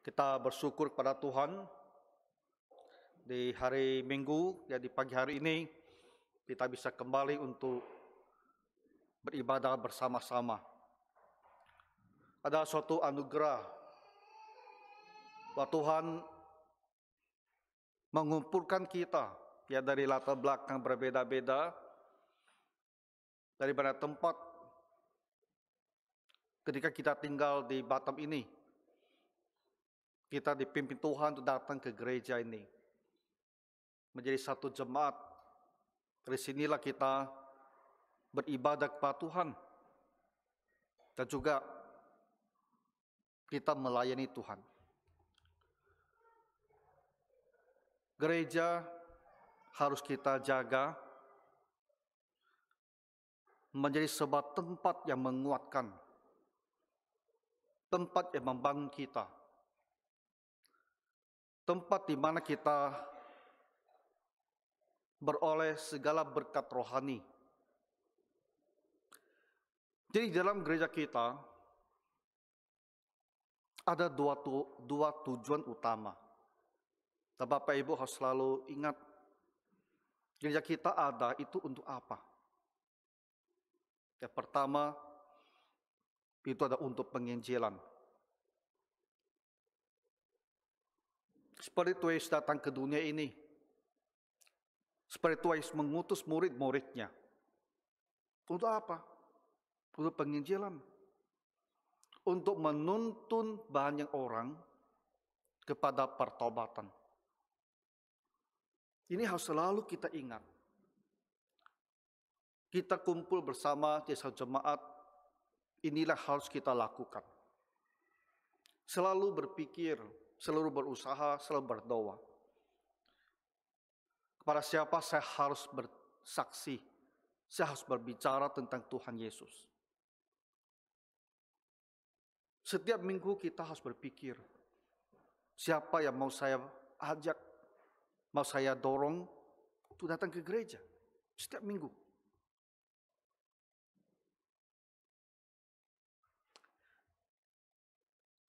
Kita bersyukur kepada Tuhan di hari Minggu, ya di pagi hari ini kita bisa kembali untuk beribadah bersama-sama. Ada suatu anugerah bahwa Tuhan mengumpulkan kita ya dari latar belakang berbeda-beda, dari banyak tempat ketika kita tinggal di Batam ini. Kita dipimpin Tuhan untuk datang ke gereja ini, menjadi satu jemaat. Dari sinilah kita beribadah kepada Tuhan, dan juga kita melayani Tuhan. Gereja harus kita jaga menjadi sebuah tempat yang menguatkan, tempat yang membangun kita, tempat di mana kita beroleh segala berkat rohani. Jadi dalam gereja kita ada dua tujuan utama. Dan Bapak Ibu harus selalu ingat, gereja kita ada itu untuk apa? Yang pertama, itu ada untuk penginjilan. Seperti Tuhan Yesus datang ke dunia ini, seperti Tuhan Yesus mengutus murid-muridnya. Untuk apa? Untuk penginjilan. Untuk menuntun banyak orang kepada pertobatan. Ini harus selalu kita ingat. Kita kumpul bersama di satu jemaat, inilah harus kita lakukan. Selalu berpikir, selalu berusaha, selalu berdoa. Kepada siapa saya harus bersaksi, saya harus berbicara tentang Tuhan Yesus. Setiap minggu kita harus berpikir, siapa yang mau saya ajak, mau saya dorong untuk datang ke gereja setiap minggu.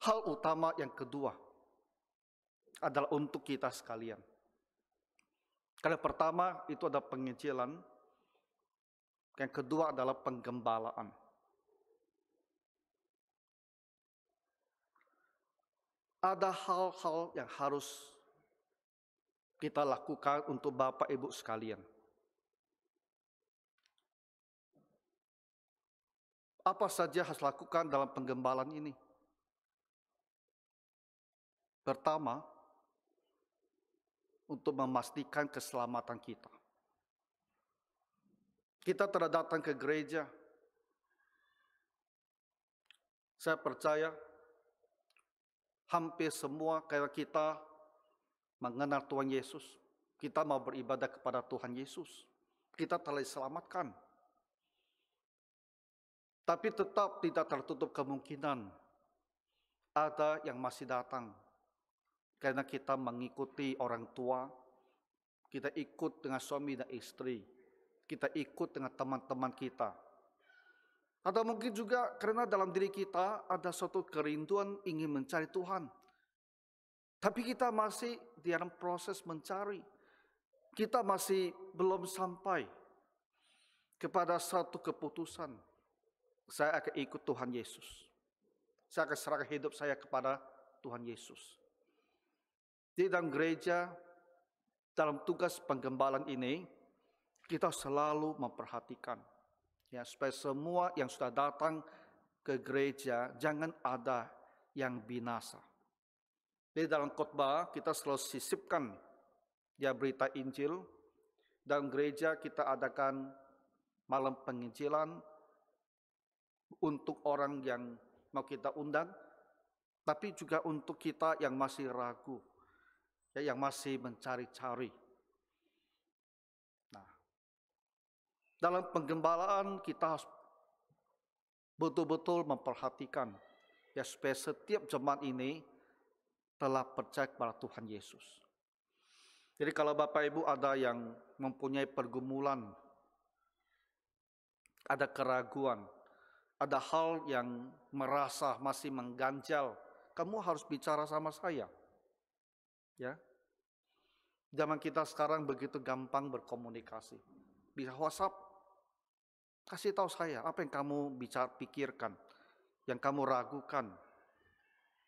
Hal utama yang kedua adalah untuk kita sekalian. Karena pertama itu ada penginjilan, yang kedua adalah penggembalaan. Ada hal-hal yang harus kita lakukan untuk Bapak Ibu sekalian. Apa saja harus lakukan dalam penggembalaan ini? Pertama, untuk memastikan keselamatan kita. Kita telah datang ke gereja. Saya percaya hampir semua kayak kita mengenal Tuhan Yesus. Kita mau beribadah kepada Tuhan Yesus. Kita telah diselamatkan. Tapi tetap tidak tertutup kemungkinan ada yang masih datang. Karena kita mengikuti orang tua, kita ikut dengan suami dan istri, kita ikut dengan teman-teman kita. Atau mungkin juga karena dalam diri kita ada suatu kerinduan ingin mencari Tuhan. Tapi kita masih di dalam proses mencari. Kita masih belum sampai kepada satu keputusan. Saya akan ikut Tuhan Yesus. Saya akan serahkan hidup saya kepada Tuhan Yesus. Di dalam gereja, dalam tugas penggembalaan ini, kita selalu memperhatikan, ya, supaya semua yang sudah datang ke gereja jangan ada yang binasa. Jadi dalam khotbah kita selalu sisipkan ya berita Injil. Dalam gereja kita adakan malam penginjilan untuk orang yang mau kita undang, tapi juga untuk kita yang masih ragu, ya, yang masih mencari-cari. Nah, dalam penggembalaan kita harus betul-betul memperhatikan, ya, supaya setiap jemaat ini telah percaya kepada Tuhan Yesus. Jadi kalau Bapak Ibu ada yang mempunyai pergumulan, ada keraguan, ada hal yang merasa masih mengganjal kamu harus bicara sama saya. Ya. Zaman kita sekarang begitu gampang berkomunikasi. Bisa WhatsApp, kasih tahu saya apa yang kamu pikirkan, yang kamu ragukan.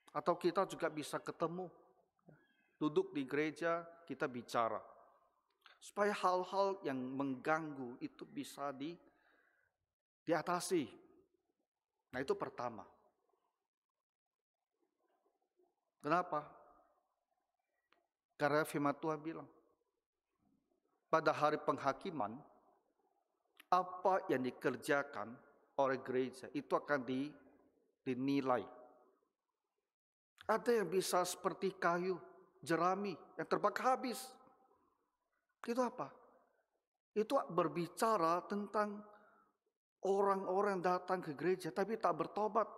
Atau kita juga bisa ketemu, duduk di gereja, kita bicara. Supaya hal-hal yang mengganggu itu bisa diatasi. Nah, itu pertama. Kenapa? Karena firman Tuhan bilang, pada hari penghakiman, apa yang dikerjakan oleh gereja itu akan dinilai. Ada yang bisa seperti kayu, jerami yang terbakar habis. Itu apa? Itu berbicara tentang orang-orang datang ke gereja tapi tak bertobat.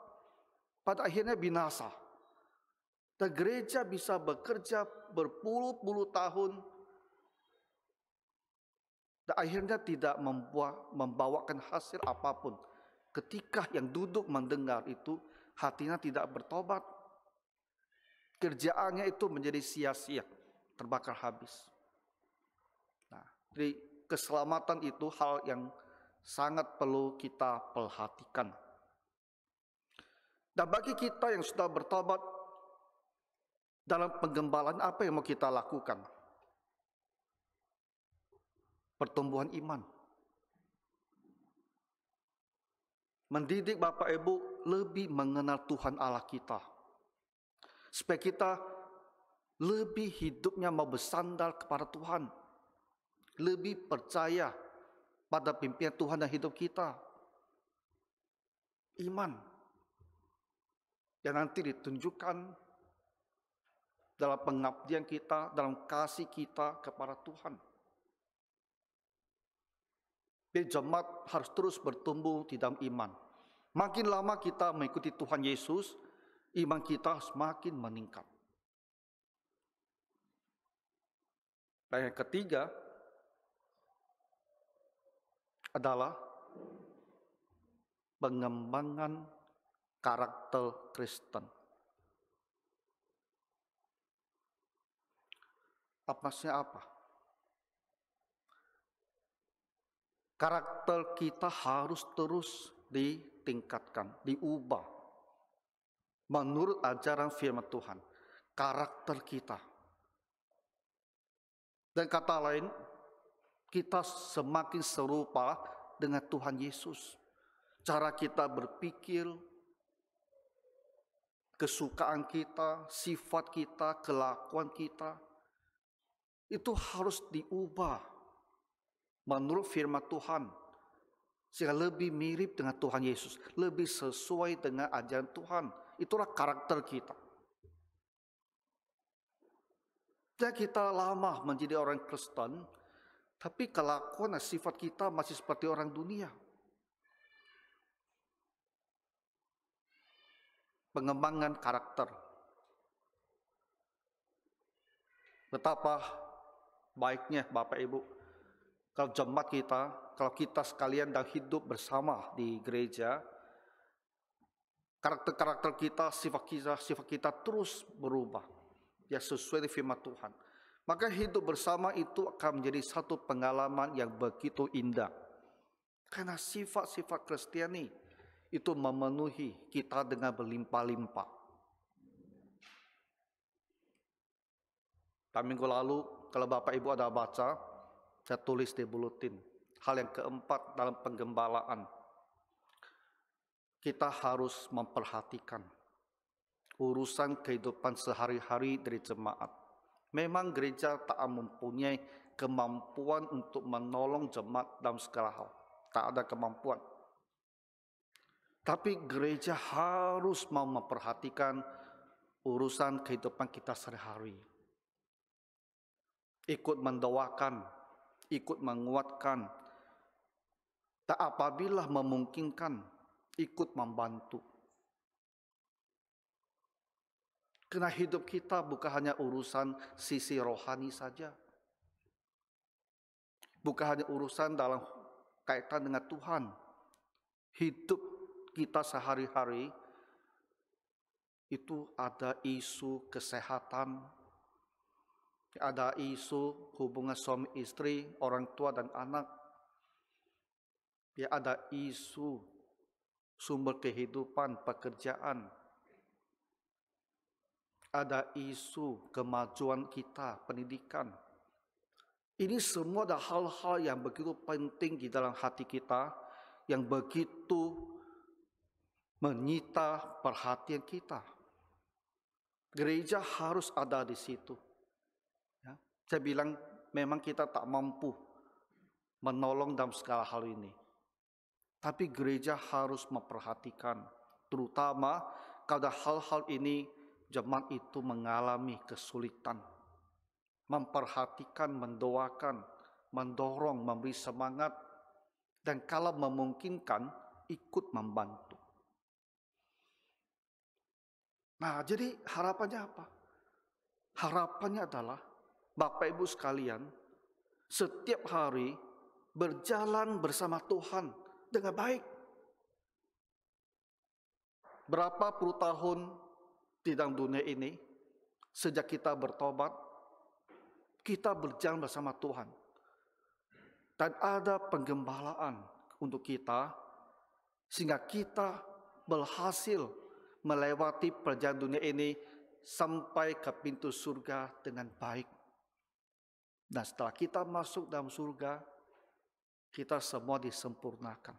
Pada akhirnya binasa. Dan gereja bisa bekerja berpuluh-puluh tahun dan akhirnya tidak membawakan hasil apapun. Ketika yang duduk mendengar itu hatinya tidak bertobat. Kerjaannya itu menjadi sia-sia, terbakar habis. Nah, jadi keselamatan itu hal yang sangat perlu kita perhatikan. Dan bagi kita yang sudah bertobat, dalam penggembalaan apa yang mau kita lakukan? Pertumbuhan iman. Mendidik Bapak Ibu lebih mengenal Tuhan Allah kita. Supaya kita lebih hidupnya mau bersandar kepada Tuhan. Lebih percaya pada pimpinan Tuhan dalam hidup kita. Iman. Yang nanti ditunjukkan dalam pengabdian kita, dalam kasih kita kepada Tuhan. Jadi jemaat harus terus bertumbuh di dalam iman. Makin lama kita mengikuti Tuhan Yesus, iman kita semakin meningkat. Dan yang ketiga adalah pengembangan karakter Kristen. Maksudnya apa? Karakter kita harus terus ditingkatkan, diubah. Menurut ajaran firman Tuhan, karakter kita. Dan kata lain, kita semakin serupa dengan Tuhan Yesus. Cara kita berpikir, kesukaan kita, sifat kita, kelakuan kita, itu harus diubah menurut firman Tuhan. Sehingga lebih mirip dengan Tuhan Yesus. Lebih sesuai dengan ajaran Tuhan. Itulah karakter kita. Dan kita lama menjadi orang Kristen, tapi kelakuan dan sifat kita masih seperti orang dunia. Pengembangan karakter. Betapa baiknya Bapak Ibu, kalau jemaat kita, kalau kita sekalian dan hidup bersama di gereja, karakter-karakter kita, sifat kita terus berubah. Ya sesuai dengan firman Tuhan. Maka hidup bersama itu akan menjadi satu pengalaman yang begitu indah. Karena sifat-sifat Kristiani itu memenuhi kita dengan berlimpah-limpah. Minggu lalu, kalau Bapak Ibu ada baca, saya tulis di buletin. Hal yang keempat dalam penggembalaan. Kita harus memperhatikan urusan kehidupan sehari-hari dari jemaat. Memang gereja tak mempunyai kemampuan untuk menolong jemaat dalam segala hal. Tak ada kemampuan. Tapi gereja harus mau memperhatikan urusan kehidupan kita sehari-hari. Ikut mendoakan, ikut menguatkan. Tak apabila memungkinkan, ikut membantu. Karena hidup kita bukan hanya urusan sisi rohani saja. Bukan hanya urusan dalam kaitan dengan Tuhan. Hidup kita sehari-hari itu ada isu kesehatan, ada isu hubungan suami istri, orang tua dan anak, ya ada isu sumber kehidupan, pekerjaan, ada isu kemajuan kita, pendidikan. Ini semua adalah hal-hal yang begitu penting di dalam hati kita, yang begitu menyita perhatian kita. Gereja harus ada di situ. Ya, saya bilang memang kita tak mampu menolong dalam segala hal ini. Tapi gereja harus memperhatikan, terutama kalau hal-hal ini jemaat itu mengalami kesulitan. Memperhatikan, mendoakan, mendorong, memberi semangat, dan kalau memungkinkan ikut membantu. Nah, jadi harapannya apa? Harapannya adalah Bapak Ibu sekalian, setiap hari berjalan bersama Tuhan dengan baik. Berapa puluh tahun di dalam dunia ini, sejak kita bertobat, kita berjalan bersama Tuhan. Dan ada penggembalaan untuk kita, sehingga kita berhasil melewati perjalanan dunia ini sampai ke pintu surga dengan baik. Dan setelah kita masuk dalam surga, kita semua disempurnakan.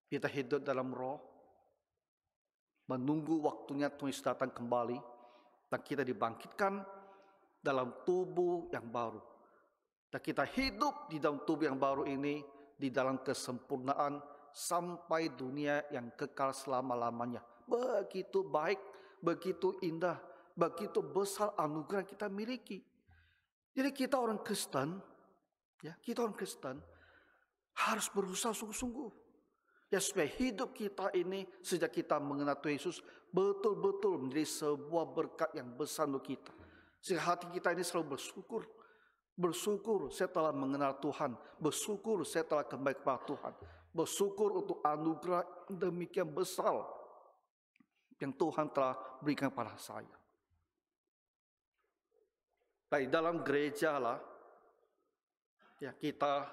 Kita hidup dalam roh, menunggu waktunya Tuhan Yesus datang kembali, dan kita dibangkitkan dalam tubuh yang baru. Dan kita hidup di dalam tubuh yang baru ini, di dalam kesempurnaan sampai dunia yang kekal selama-lamanya. Begitu baik, begitu indah, begitu besar anugerah yang kita miliki. Jadi kita orang Kristen, ya, kita orang Kristen harus berusaha sungguh-sungguh. Ya, supaya hidup kita ini sejak kita mengenal Tuhan Yesus betul-betul menjadi sebuah berkat yang besar untuk kita. Sehingga hati kita ini selalu bersyukur. Bersyukur saya telah mengenal Tuhan. Bersyukur saya telah kembali kepada Tuhan. Bersyukur untuk anugerah demikian besar yang Tuhan telah berikan pada saya. Baik, dalam gereja lah, ya, kita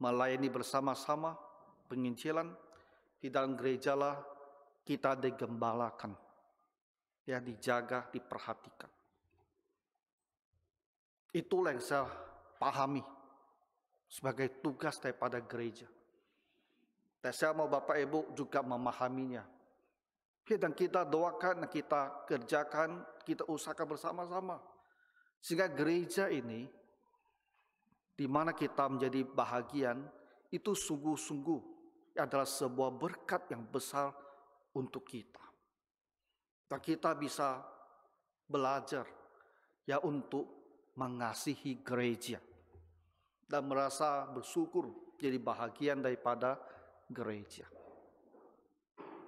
melayani bersama-sama penginjilan. Di dalam gereja lah kita digembalakan, ya, dijaga, diperhatikan. Itulah yang saya pahami sebagai tugas daripada gereja. Dan saya mau Bapak Ibu juga memahaminya. Dan kita doakan, kita kerjakan, kita usahakan bersama-sama. Sehingga gereja ini, di mana kita menjadi bahagian, itu sungguh-sungguh adalah sebuah berkat yang besar untuk kita. Dan kita bisa belajar, ya, untuk mengasihi gereja dan merasa bersyukur jadi bahagian daripada gereja.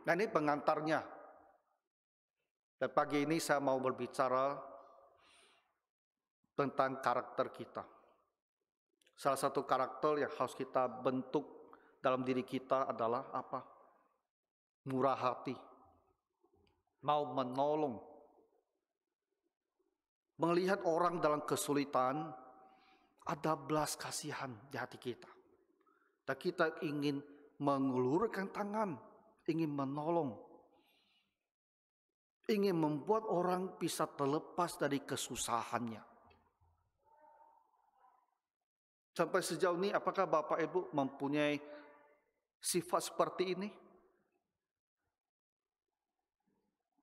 Nah, ini pengantarnya. Dan pagi ini saya mau berbicara tentang karakter kita. Salah satu karakter yang harus kita bentuk dalam diri kita adalah apa? Murah hati, mau menolong, melihat orang dalam kesulitan, ada belas kasihan di hati kita. Dan kita ingin mengulurkan tangan, ingin menolong, ingin membuat orang bisa terlepas dari kesusahannya. Sampai sejauh ini, apakah Bapak Ibu mempunyai sifat seperti ini?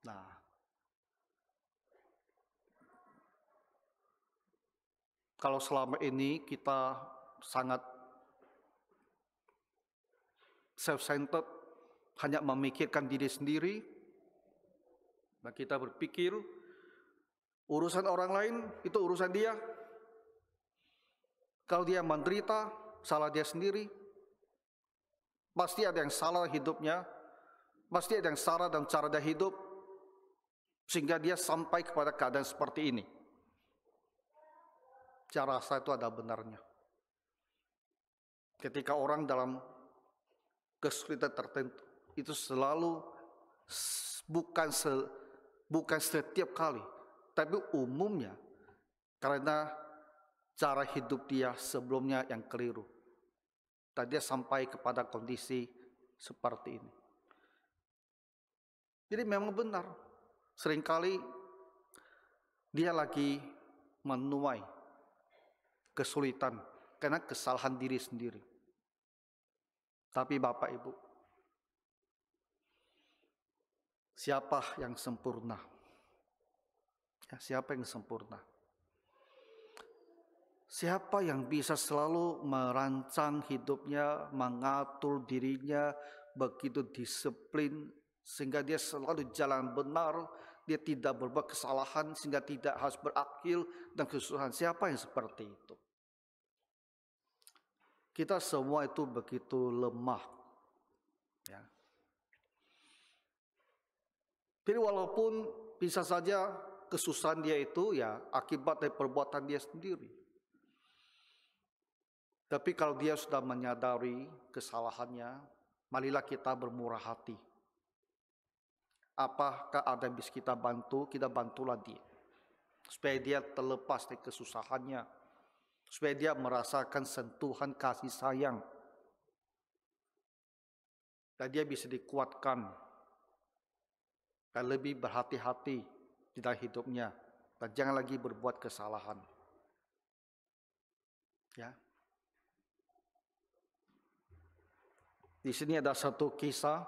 Nah, kalau selama ini kita sangat self-centered, hanya memikirkan diri sendiri, dan kita berpikir urusan orang lain itu urusan dia. Kalau dia menderita, salah dia sendiri. Pasti ada yang salah hidupnya, pasti ada yang salah dalam cara dia hidup, sehingga dia sampai kepada keadaan seperti ini. Saya rasa itu ada benarnya. Ketika orang dalam kesulitan tertentu, itu selalu bukan setiap kali, tapi umumnya karena cara hidup dia sebelumnya yang keliru. Dan dia sampai kepada kondisi seperti ini. Jadi memang benar, seringkali dia lagi menuai kesulitan karena kesalahan diri sendiri. Tapi Bapak Ibu, siapa yang sempurna? Ya, siapa yang sempurna? Siapa yang bisa selalu merancang hidupnya, mengatur dirinya begitu disiplin sehingga dia selalu jalan benar, dia tidak berbuat kesalahan sehingga tidak harus berakhir dan kesusahan. Siapa yang seperti itu? Kita semua itu begitu lemah. Ya. Jadi walaupun bisa saja kesusahan dia itu ya akibat dari perbuatan dia sendiri. Tapi kalau dia sudah menyadari kesalahannya, marilah kita bermurah hati. Apakah ada yang bisa kita bantu? Kita bantulah dia. Supaya dia terlepas dari kesusahannya. Supaya dia merasakan sentuhan kasih sayang. Dan dia bisa dikuatkan. Dan lebih berhati-hati di dalam hidupnya. Dan jangan lagi berbuat kesalahan. Ya. Di sini ada satu kisah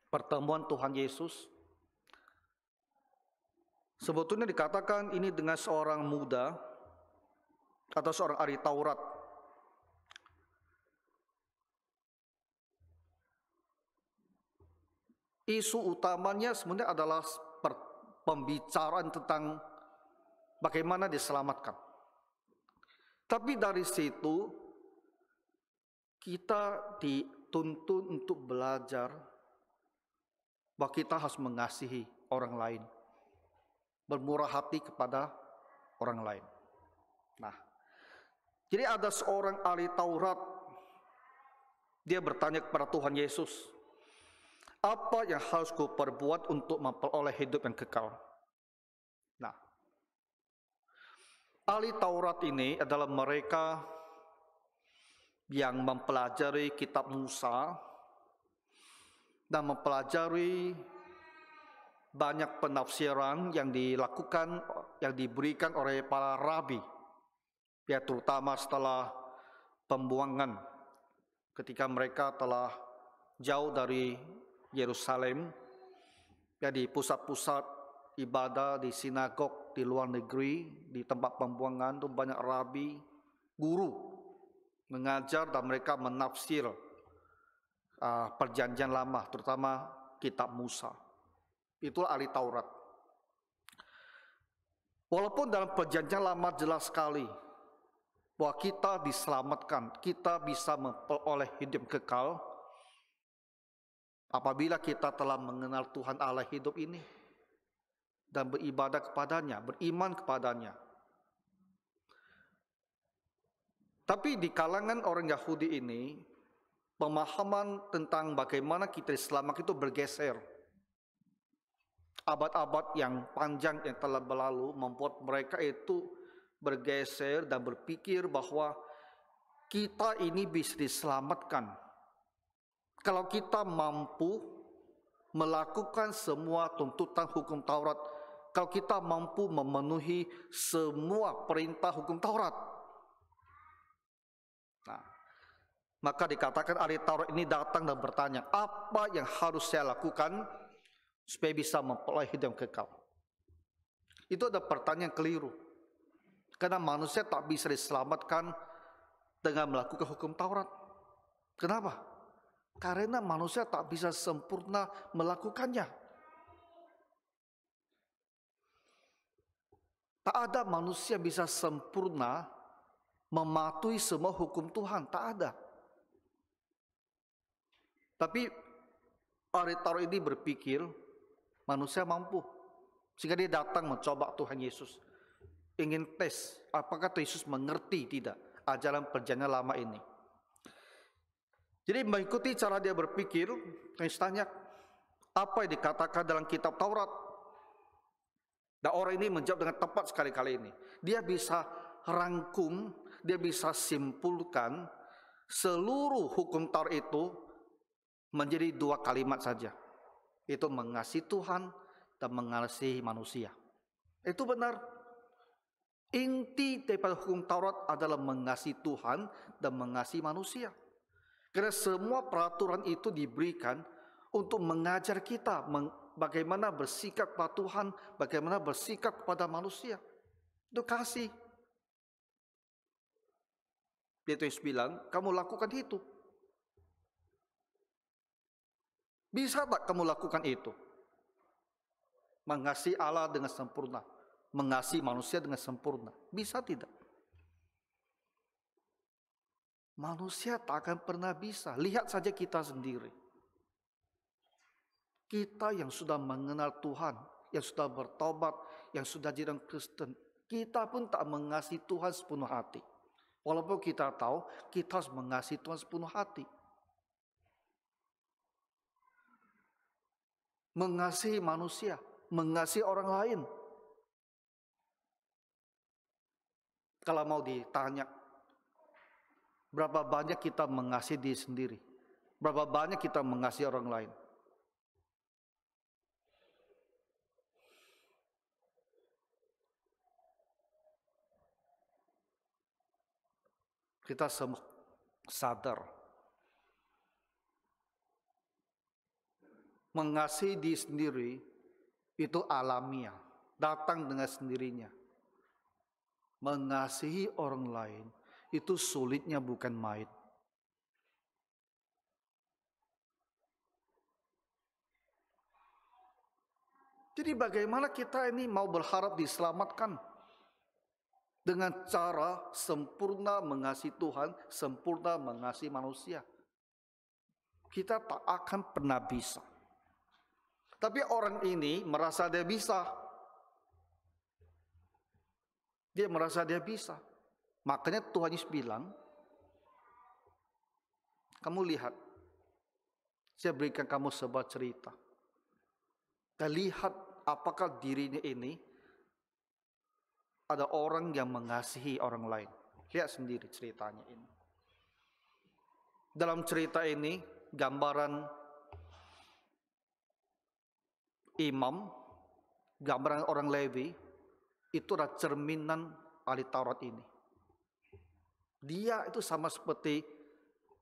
pertemuan Tuhan Yesus. Sebetulnya dikatakan ini dengan seorang muda atau seorang ahli Taurat. Isu utamanya sebenarnya adalah pembicaraan tentang bagaimana diselamatkan. Tapi dari situ kita dituntun untuk belajar bahwa kita harus mengasihi orang lain, bermurah hati kepada orang lain. Nah, jadi ada seorang ahli Taurat, dia bertanya kepada Tuhan Yesus, apa yang harus ku perbuat untuk memperoleh hidup yang kekal? Nah, ahli Taurat ini adalah mereka yang mempelajari kitab Musa dan mempelajari banyak penafsiran yang dilakukan, yang diberikan oleh para rabi, ya terutama setelah pembuangan ketika mereka telah jauh dari Yerusalem, ya di pusat-pusat ibadah, di sinagog di luar negeri, di tempat pembuangan itu banyak rabi, guru mengajar dan mereka menafsir perjanjian lama, terutama kitab Musa. Itulah ahli Taurat. Walaupun dalam perjanjian lama jelas sekali bahwa kita diselamatkan, kita bisa memperoleh hidup kekal apabila kita telah mengenal Tuhan Allah hidup ini dan beribadah kepadanya, beriman kepadanya. Tapi di kalangan orang Yahudi ini, pemahaman tentang bagaimana kita diselamatkan itu bergeser. Abad-abad yang panjang yang telah berlalu membuat mereka itu bergeser dan berpikir bahwa kita ini bisa diselamatkan kalau kita mampu melakukan semua tuntutan hukum Taurat, kalau kita mampu memenuhi semua perintah hukum Taurat. Nah, maka dikatakan ahli Taurat ini datang dan bertanya, apa yang harus saya lakukan supaya bisa memperoleh hidup yang kekal? Itu ada pertanyaan keliru. Karena manusia tak bisa diselamatkan dengan melakukan hukum Taurat. Kenapa? Karena manusia tak bisa sempurna melakukannya. Tak ada manusia bisa sempurna mematuhi semua hukum Tuhan, tak ada. Tapi ahli Taurat ini berpikir manusia mampu, sehingga dia datang mencoba Tuhan Yesus, ingin tes apakah Tuhan Yesus mengerti tidak ajaran perjanjian lama ini. Jadi mengikuti cara dia berpikir, tanya apa yang dikatakan dalam kitab Taurat. Dan orang ini menjawab dengan tepat sekali kali ini. Dia bisa rangkum, dia bisa simpulkan seluruh hukum Taurat itu menjadi 2 kalimat saja. Itu mengasihi Tuhan dan mengasihi manusia. Itu benar. Inti daripada hukum Taurat adalah mengasihi Tuhan dan mengasihi manusia. Karena semua peraturan itu diberikan untuk mengajar kita bagaimana bersikap kepada Tuhan, bagaimana bersikap kepada manusia. Itu kasih. Yesus bilang, kamu lakukan itu. Bisa tak kamu lakukan itu? Mengasihi Allah dengan sempurna, mengasihi manusia dengan sempurna. Bisa tidak? Manusia tak akan pernah bisa. Lihat saja kita sendiri. Kita yang sudah mengenal Tuhan, yang sudah bertobat, yang sudah jadi orang Kristen, kita pun tak mengasihi Tuhan sepenuh hati. Walaupun kita tahu kita harus mengasihi Tuhan sepenuh hati. Mengasihi manusia, mengasihi orang lain. Kalau mau ditanya, berapa banyak kita mengasihi diri sendiri? Berapa banyak kita mengasihi orang lain? Kita semua sadar mengasihi diri sendiri itu alamiah, datang dengan sendirinya. Mengasihi orang lain itu sulitnya bukan main. Jadi bagaimana kita ini mau berharap diselamatkan dengan cara sempurna mengasihi Tuhan, sempurna mengasihi manusia? Kita tak akan pernah bisa. Tapi orang ini merasa dia bisa. Dia merasa dia bisa. Makanya Tuhan Yesus bilang, kamu lihat, saya berikan kamu sebuah cerita. Dan lihat apakah dirinya ini ada orang yang mengasihi orang lain. Lihat sendiri ceritanya ini. Dalam cerita ini, gambaran imam, gambaran orang Lewi, itu adalah cerminan ahli Taurat ini. Dia itu sama seperti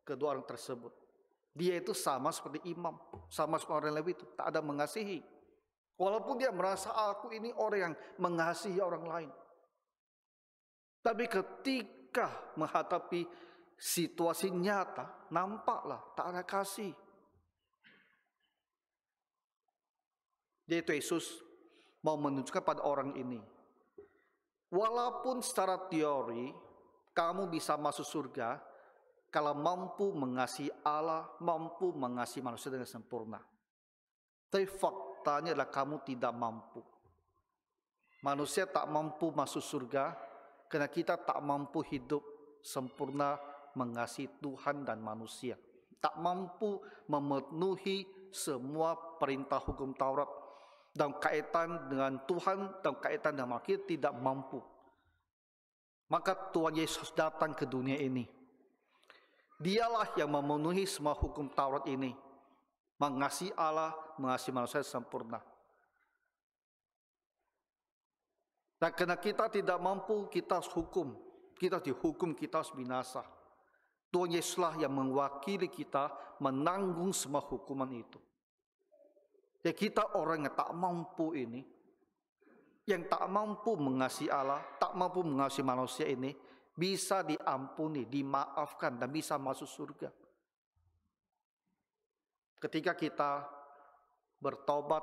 kedua orang tersebut. Dia itu sama seperti imam, sama seperti orang Lewi itu, tak ada mengasihi. Walaupun dia merasa aku ini orang yang mengasihi orang lain. Tapi ketika menghadapi situasi nyata, nampaklah tak ada kasih. Yaitu Yesus mau menunjukkan pada orang ini, walaupun secara teori kamu bisa masuk surga kalau mampu mengasihi Allah, mampu mengasihi manusia dengan sempurna. Tapi faktanya adalah kamu tidak mampu. Manusia tak mampu masuk surga karena kita tak mampu hidup sempurna mengasihi Tuhan dan manusia. Tak mampu memenuhi semua perintah hukum Taurat dalam kaitan dengan Tuhan, dalam kaitan dengan kita tidak mampu. Maka Tuhan Yesus datang ke dunia ini. Dialah yang memenuhi semua hukum Taurat ini. Mengasihi Allah, mengasihi manusia sempurna. Dan karena kita tidak mampu, kita harus hukum. Kita dihukum, kita harus binasa. Tuhan Yesuslah yang mewakili kita menanggung semua hukuman itu. Ya kita orang yang tak mampu ini, yang tak mampu mengasihi Allah, tak mampu mengasihi manusia ini, bisa diampuni, dimaafkan, dan bisa masuk surga. Ketika kita bertobat,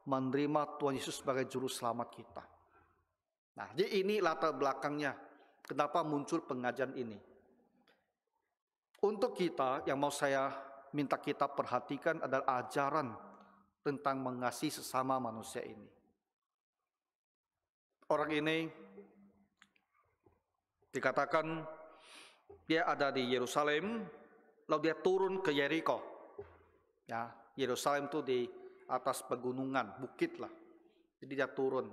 menerima Tuhan Yesus sebagai juru selamat kita. Nah, jadi ini latar belakangnya, kenapa muncul pengajian ini. Untuk kita, yang mau saya minta kita perhatikan adalah ajaran tentang mengasihi sesama manusia ini. Orang ini dikatakan dia ada di Yerusalem, lalu dia turun ke Yeriko. Ya, Yerusalem itu di atas pegunungan, bukit lah. Jadi dia turun,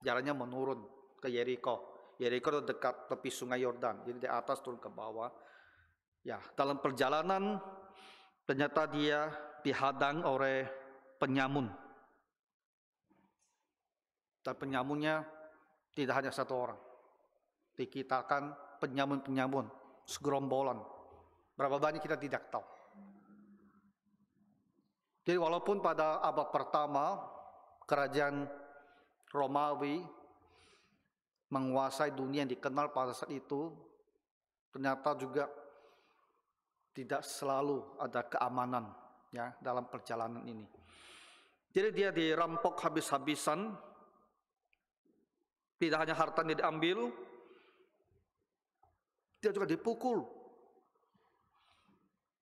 jalannya menurun ke Yeriko. Yeriko itu dekat tepi sungai Yordan, jadi dari atas turun ke bawah. Ya, dalam perjalanan ternyata dia dihadang oleh penyamun. Dan penyamunnya tidak hanya satu orang. Dikitakan penyamun-penyamun, segerombolan. Berapa banyak kita tidak tahu. Jadi walaupun pada abad pertama kerajaan Romawi menguasai dunia yang dikenal pada saat itu, ternyata juga tidak selalu ada keamanan ya dalam perjalanan ini. Jadi dia dirampok habis-habisan, tidak hanya hartanya diambil, dia juga dipukul,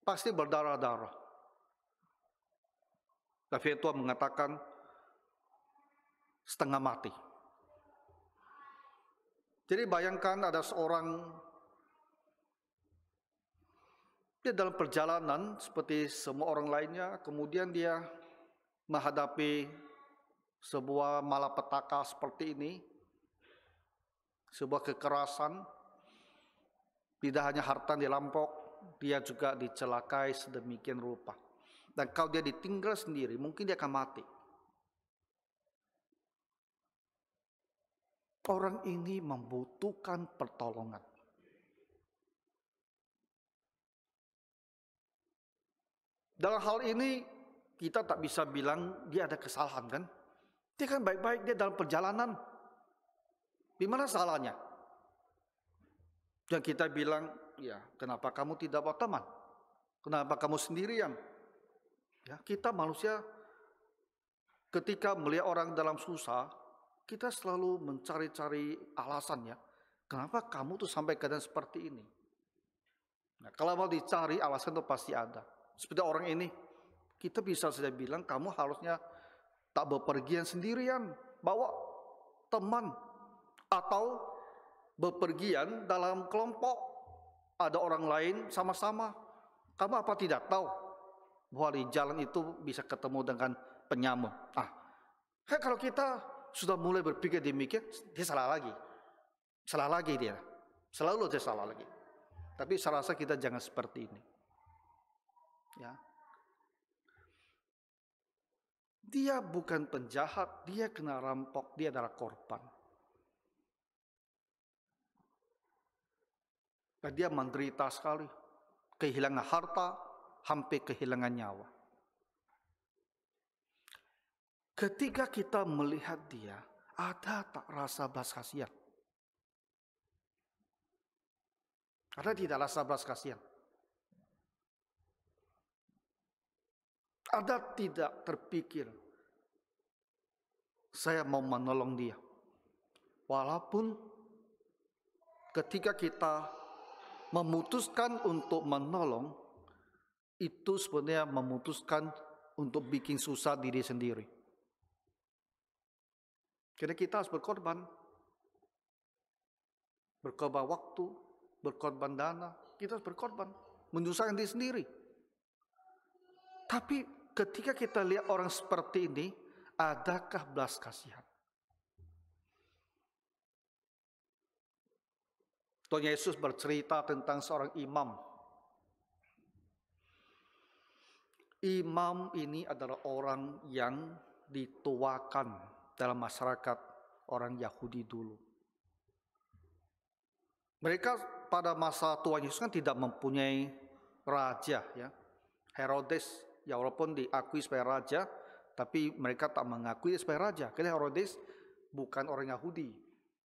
pasti berdarah-darah. Tapi Tuhan mengatakan setengah mati. Jadi bayangkan ada seorang dia dalam perjalanan seperti semua orang lainnya, kemudian dia menghadapi sebuah malapetaka seperti ini, sebuah kekerasan, tidak hanya harta dirampok, dia juga dicelakai sedemikian rupa. Dan kalau dia ditinggal sendiri, mungkin dia akan mati. Orang ini membutuhkan pertolongan. Dalam hal ini, kita tak bisa bilang dia ada kesalahan kan? Dia kan baik-baik, dia dalam perjalanan. Di mana salahnya? Dan kita bilang, ya kenapa kamu tidak bawa teman? Kenapa kamu sendirian? Ya, kita manusia ketika melihat orang dalam susah, kita selalu mencari-cari alasannya. Kenapa kamu tuh sampai keadaan seperti ini? Nah, kalau mau dicari alasan itu pasti ada. Seperti orang ini, kita bisa saja bilang kamu harusnya tak bepergian sendirian, bawa teman atau bepergian dalam kelompok. Ada orang lain sama-sama. Kamu apa tidak tahu bahwa di jalan itu bisa ketemu dengan penyamun? Kalau kita sudah mulai berpikir demikian, dia salah lagi. Salah lagi dia. Selalu dia salah lagi. Tapi saya rasa kita jangan seperti ini. Ya. Dia bukan penjahat, dia kena rampok, dia adalah korban. Dan dia menderita sekali. Kehilangan harta, hampir kehilangan nyawa. Ketika kita melihat dia, ada tak rasa belas kasihan? Ada tidak rasa belas kasihan? Ada tidak terpikir, saya mau menolong dia. Walaupun ketika kita memutuskan untuk menolong, itu sebenarnya memutuskan untuk bikin susah diri sendiri. Karena kita harus berkorban. Berkorban waktu, berkorban dana, kita harus berkorban. Menyusahkan diri sendiri. Tapi ketika kita lihat orang seperti ini, adakah belas kasihan? Tuhan Yesus bercerita tentang seorang imam. Imam ini adalah orang yang dituakan dalam masyarakat orang Yahudi dulu. Mereka pada masa Tuhan Yesus kan tidak mempunyai raja, ya. Herodes, ya walaupun diakui sebagai raja, tapi mereka tak mengakui sebagai raja. Karena Herodes bukan orang Yahudi,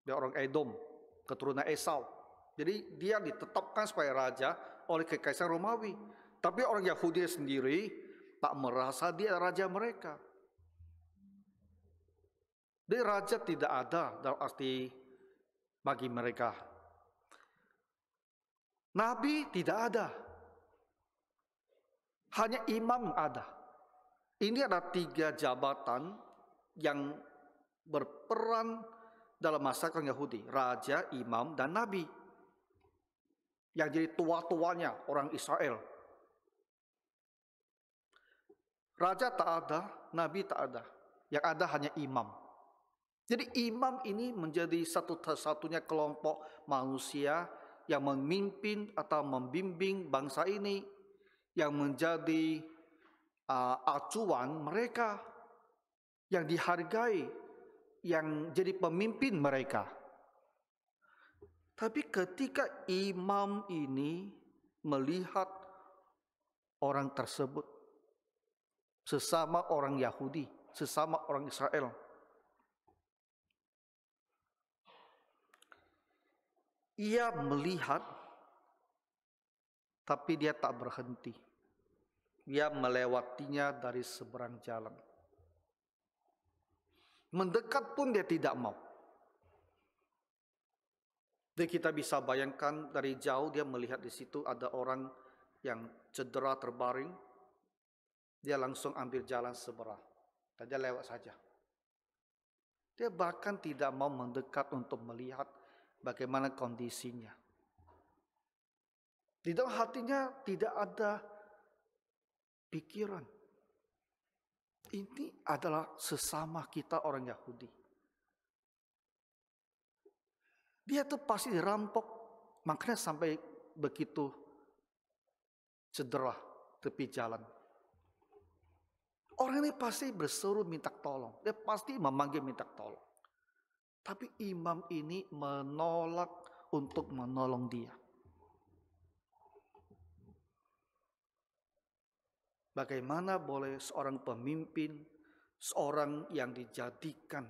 dia orang Edom, keturunan Esau. Jadi dia ditetapkan sebagai raja oleh kekaisaran Romawi. Tapi orang Yahudi sendiri tak merasa dia raja mereka. Jadi raja tidak ada dalam arti bagi mereka. Nabi tidak ada. Hanya imam ada. Ini ada 3 jabatan yang berperan dalam masyarakat Yahudi. Raja, imam, dan nabi. Yang jadi tua-tuanya orang Israel. Raja tak ada, nabi tak ada. Yang ada hanya imam. Jadi imam ini menjadi satu-satunya kelompok manusia yang memimpin atau membimbing bangsa ini, yang menjadi acuan mereka, yang dihargai, yang jadi pemimpin mereka. Tapi ketika imam ini melihat orang tersebut, sesama orang Yahudi, sesama orang Israel, ia melihat, tapi dia tak berhenti. Dia melewatinya dari seberang jalan. Mendekat pun dia tidak mau. Jadi kita bisa bayangkan dari jauh dia melihat di situ ada orang yang cedera terbaring. Dia langsung ambil jalan seberang. Dan dia lewat saja. Dia bahkan tidak mau mendekat untuk melihat bagaimana kondisinya. Di dalam hatinya tidak ada pikiran. Ini adalah sesama kita orang Yahudi. Dia tuh pasti dirampok, makanya sampai begitu cedera tepi jalan. Orang ini pasti berseru minta tolong, dia pasti memanggil minta tolong. Tapi imam ini menolak untuk menolong dia. Bagaimana boleh seorang pemimpin, seorang yang dijadikan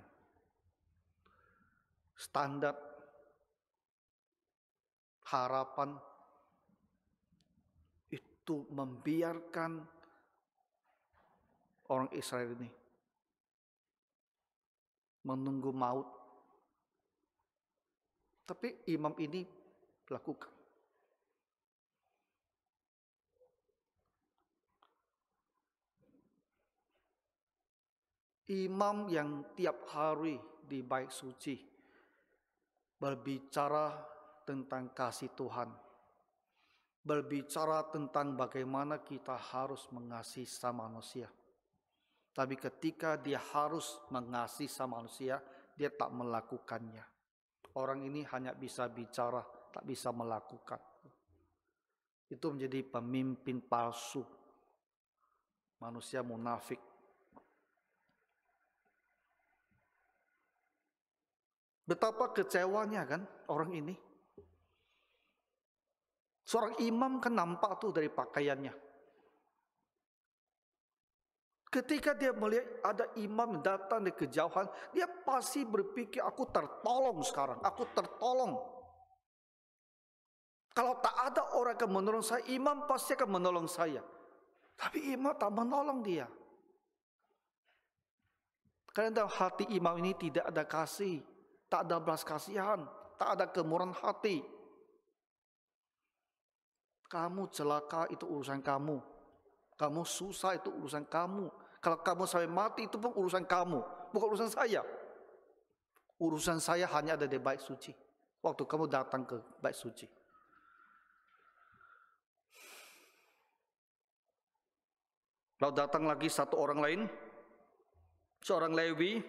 standar harapan itu membiarkan orang Israel ini menunggu maut. Tapi imam ini lakukan. Imam yang tiap hari di bait suci berbicara tentang kasih Tuhan, berbicara tentang bagaimana kita harus mengasihi sama manusia. Tapi ketika dia harus mengasihi sama manusia, dia tak melakukannya. Orang ini hanya bisa bicara, tak bisa melakukan. Itu menjadi pemimpin palsu, manusia munafik. Betapa kecewanya kan orang ini. Seorang imam kan nampak tuh dari pakaiannya. Ketika dia melihat ada imam datang dari kejauhan, dia pasti berpikir, aku tertolong sekarang, aku tertolong. Kalau tak ada orang yang menolong saya, imam pasti akan menolong saya. Tapi imam tak menolong dia. Karena dalam hati imam ini tidak ada kasih, tak ada belas kasihan, tak ada kemurahan hati. Kamu celaka itu urusan kamu. Kamu susah itu urusan kamu. Kalau kamu sampai mati itu pun urusan kamu, bukan urusan saya. Urusan saya hanya ada di bait suci. Waktu kamu datang ke bait suci. Lalu datang lagi satu orang lain, seorang Lewi.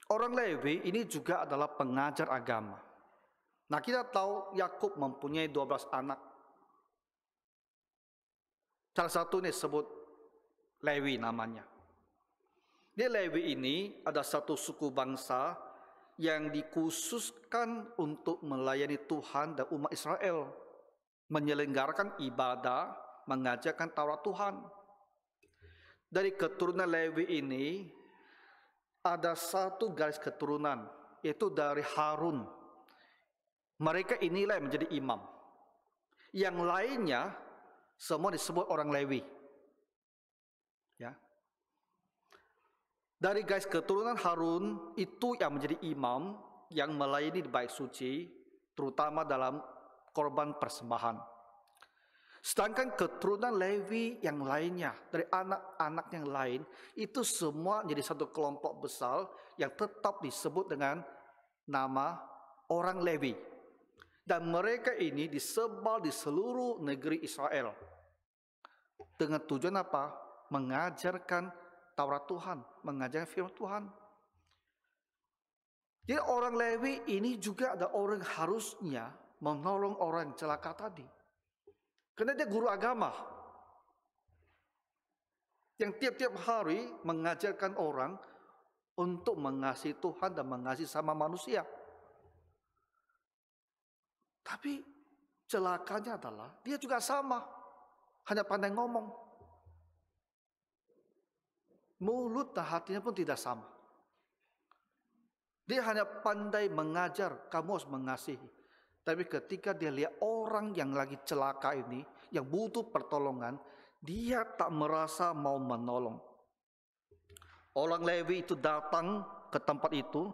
Orang Lewi ini juga adalah pengajar agama. Nah, kita tahu Yakub mempunyai 12 anak. Salah satu ini disebut Lewi namanya. Dia Lewi ini ada satu suku bangsa yang dikhususkan untuk melayani Tuhan dan umat Israel, menyelenggarakan ibadah, mengajarkan Taurat Tuhan. Dari keturunan Lewi ini ada satu garis keturunan, yaitu dari Harun. Mereka inilah yang menjadi imam. Yang lainnya semua disebut orang Lewi. Ya. Dari garis keturunan Harun itu yang menjadi imam yang melayani di bait suci, terutama dalam korban persembahan. Sedangkan keturunan Lewi yang lainnya, dari anak-anak yang lain, itu semua menjadi satu kelompok besar yang tetap disebut dengan nama orang Lewi. Dan mereka ini disebar di seluruh negeri Israel. Dengan tujuan apa? Mengajarkan Taurat Tuhan, mengajarkan firman Tuhan. Jadi orang Lewi ini juga ada orang harusnya menolong orang yang celaka tadi. Karena dia guru agama. Yang tiap-tiap hari mengajarkan orang untuk mengasihi Tuhan dan mengasihi sama manusia. Tapi celakanya adalah dia juga sama. Hanya pandai ngomong. Mulut dan hatinya pun tidak sama. Dia hanya pandai mengajar, kamu harus mengasihi. Tapi ketika dia lihat orang yang lagi celaka ini, yang butuh pertolongan, dia tak merasa mau menolong. Orang Lewi itu datang ke tempat itu.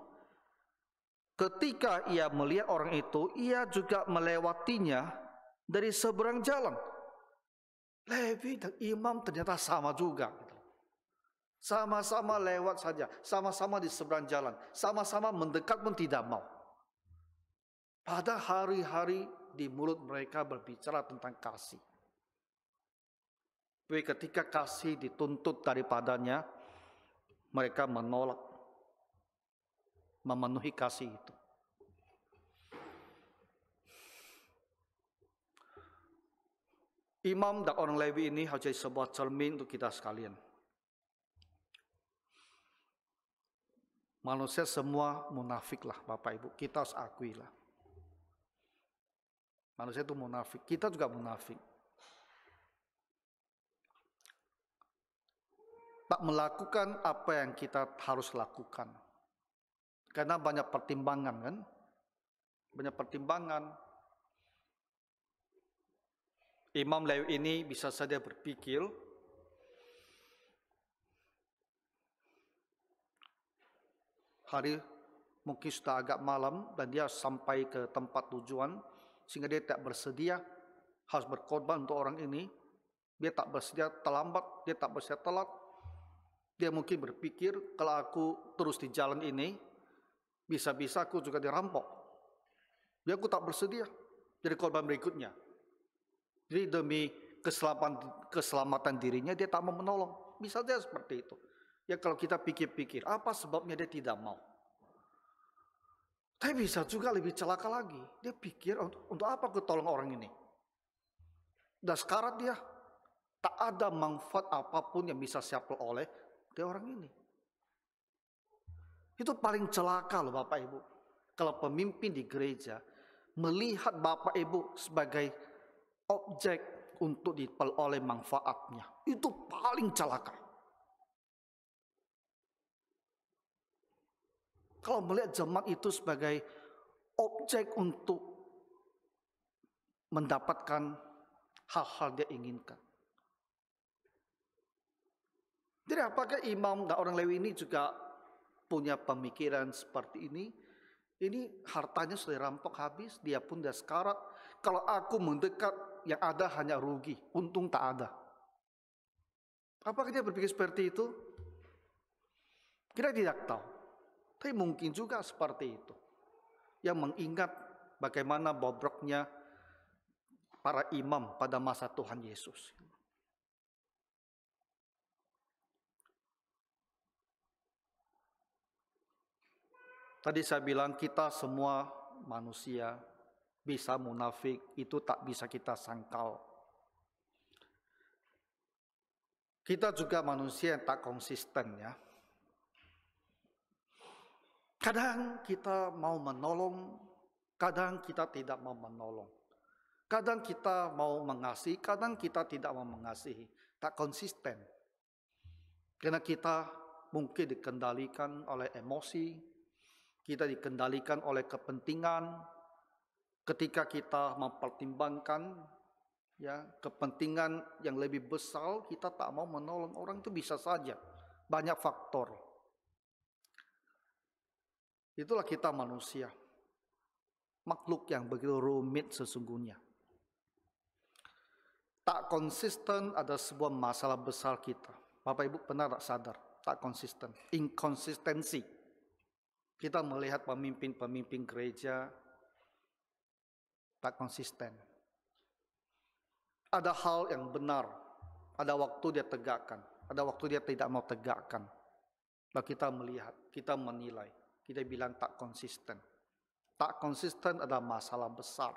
Ketika ia melihat orang itu, ia juga melewatinya dari seberang jalan. Lewi dan imam ternyata sama juga. Sama-sama lewat saja, sama-sama di seberang jalan, sama-sama mendekat pun tidak mau. Pada hari-hari di mulut mereka berbicara tentang kasih. Tapi ketika kasih dituntut daripadanya, mereka menolak memenuhi kasih itu. Imam dan orang Lewi ini harus jadi sebuah cermin untuk kita sekalian. Manusia semua munafik lah Bapak Ibu, kita harus akui lah. Manusia itu munafik, kita juga munafik. Tak melakukan apa yang kita harus lakukan. Karena banyak pertimbangan kan. Banyak pertimbangan. Imam Lewi ini bisa saja berpikir, hari mungkin sudah agak malam dan dia sampai ke tempat tujuan, sehingga dia tak bersedia harus berkorban untuk orang ini. Dia tak bersedia terlambat, dia tak bersedia telat. Dia mungkin berpikir, kalau aku terus di jalan ini, bisa-bisa aku juga dirampok. Dia aku tak bersedia jadi korban berikutnya. Jadi demi keselamatan dirinya, dia tak mau menolong. Bisa saja seperti itu. Ya kalau kita pikir-pikir, apa sebabnya dia tidak mau? Tapi bisa juga lebih celaka lagi. Dia pikir, untuk apa aku tolong orang ini? Dan sekarang dia tak ada manfaat apapun yang bisa saya peroleh dari orang ini. Itu paling celaka loh Bapak Ibu. Kalau pemimpin di gereja melihat Bapak Ibu sebagai objek untuk diperoleh manfaatnya. Itu paling celaka. Kalau melihat jemaat itu sebagai objek untuk mendapatkan hal-hal dia inginkan. Jadi apakah imam dan orang Lewi ini juga punya pemikiran seperti ini? Ini hartanya sudah rampok habis, dia pun dah sekarat. Kalau aku mendekat, yang ada hanya rugi, untung tak ada. Apakah dia berpikir seperti itu? Kita tidak tahu. Tapi mungkin juga seperti itu. Yang mengingat bagaimana bobroknya para imam pada masa Tuhan Yesus. Tadi saya bilang kita semua manusia bisa munafik, itu tak bisa kita sangkal. Kita juga manusia yang tak konsisten ya. Kadang kita mau menolong, kadang kita tidak mau menolong. Kadang kita mau mengasihi, kadang kita tidak mau mengasihi. Tak konsisten. Karena kita mungkin dikendalikan oleh emosi, kita dikendalikan oleh kepentingan. Ketika kita mempertimbangkan ya kepentingan yang lebih besar, kita tak mau menolong orang, itu bisa saja. Banyak faktor. Itulah kita manusia. Makhluk yang begitu rumit sesungguhnya. Tak konsisten ada sebuah masalah besar kita. Bapak Ibu pernah tak sadar? Tak konsisten. Inkonsistensi. Kita melihat pemimpin-pemimpin gereja tak konsisten. Ada hal yang benar, Ada waktu dia tegakkan, ada waktu dia tidak mau tegakkan. Lalu kita melihat, kita menilai, kita bilang tak konsisten. Tak konsisten adalah masalah besar.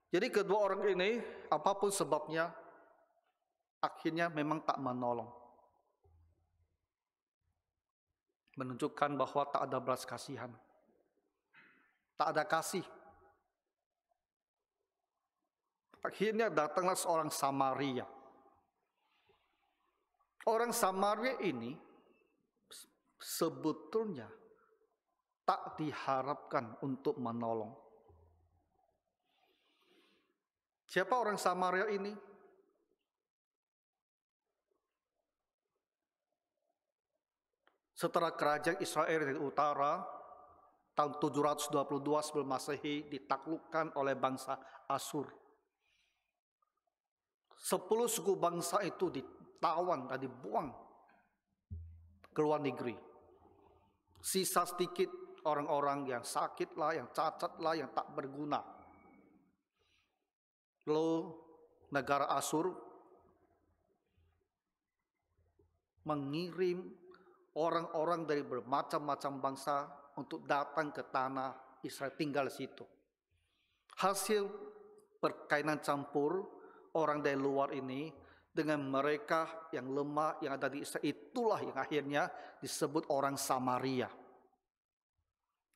Jadi kedua orang ini, apapun sebabnya, akhirnya memang tak menolong. Menunjukkan bahwa tak ada belas kasihan. Tak ada kasih. Akhirnya datanglah seorang Samaria. Orang Samaria ini sebetulnya tak diharapkan untuk menolong. Siapa orang Samaria ini? Setelah kerajaan Israel dari utara, tahun 722 sebelum Masehi ditaklukkan oleh bangsa Asyur. 10 suku bangsa itu ditawan dan dibuang ke luar negeri. Sisa sedikit orang-orang yang sakit lah, yang cacat lah, yang tak berguna. Lalu negara Asyur mengirim orang-orang dari bermacam-macam bangsa untuk datang ke tanah Israel, tinggal di situ. Hasil perkainan campur orang dari luar ini dengan mereka yang lemah yang ada di Israel, itulah yang akhirnya disebut orang Samaria.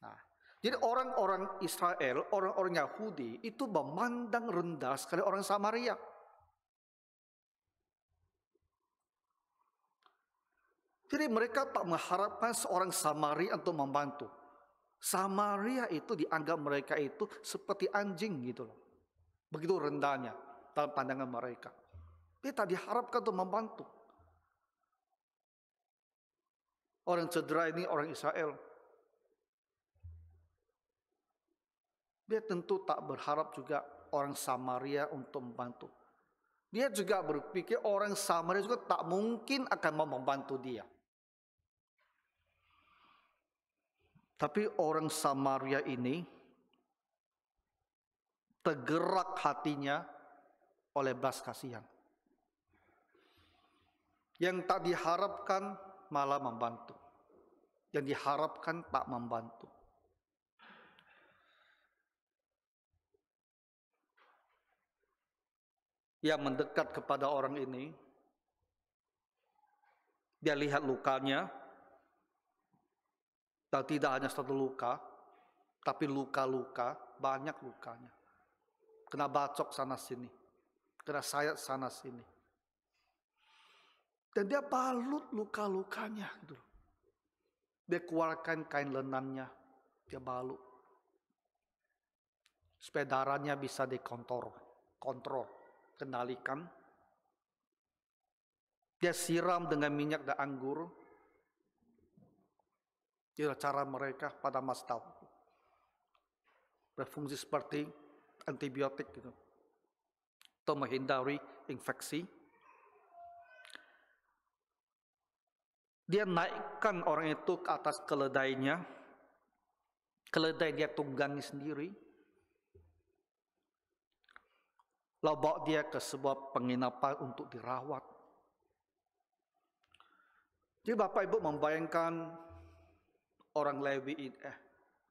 Nah, jadi orang-orang Israel, orang-orang Yahudi itu memandang rendah sekali orang Samaria. Jadi mereka tak mengharapkan seorang Samaria untuk membantu. Samaria itu dianggap mereka itu seperti anjing gitu loh. Begitu rendahnya dalam pandangan mereka. Dia tak diharapkan untuk membantu. Orang cedera ini orang Israel. Dia tentu tak berharap juga orang Samaria untuk membantu. Dia juga berpikir orang Samaria juga tak mungkin akan mau membantu dia. Tapi orang Samaria ini tergerak hatinya oleh belas kasihan. Yang tak diharapkan malah membantu. Yang diharapkan tak membantu. Yang mendekat kepada orang ini, dia lihat lukanya, dan tidak hanya satu luka, tapi luka-luka, banyak lukanya. Kena bacok sana sini, kena sayat sana sini. Dan dia balut luka-lukanya. Gitu. Dia keluarkan kain lenannya, dia balut. Supaya darahnya bisa kontrol, kendalikan. Dia siram dengan minyak dan anggur. Itulah cara mereka pada masa itu. Berfungsi seperti antibiotik gitu. Untuk menghindari infeksi. Dia naikkan orang itu ke atas keledainya. Keledai dia tunggangi sendiri. Lalu bawa dia ke sebuah penginapan untuk dirawat. Jadi Bapak Ibu membayangkan orang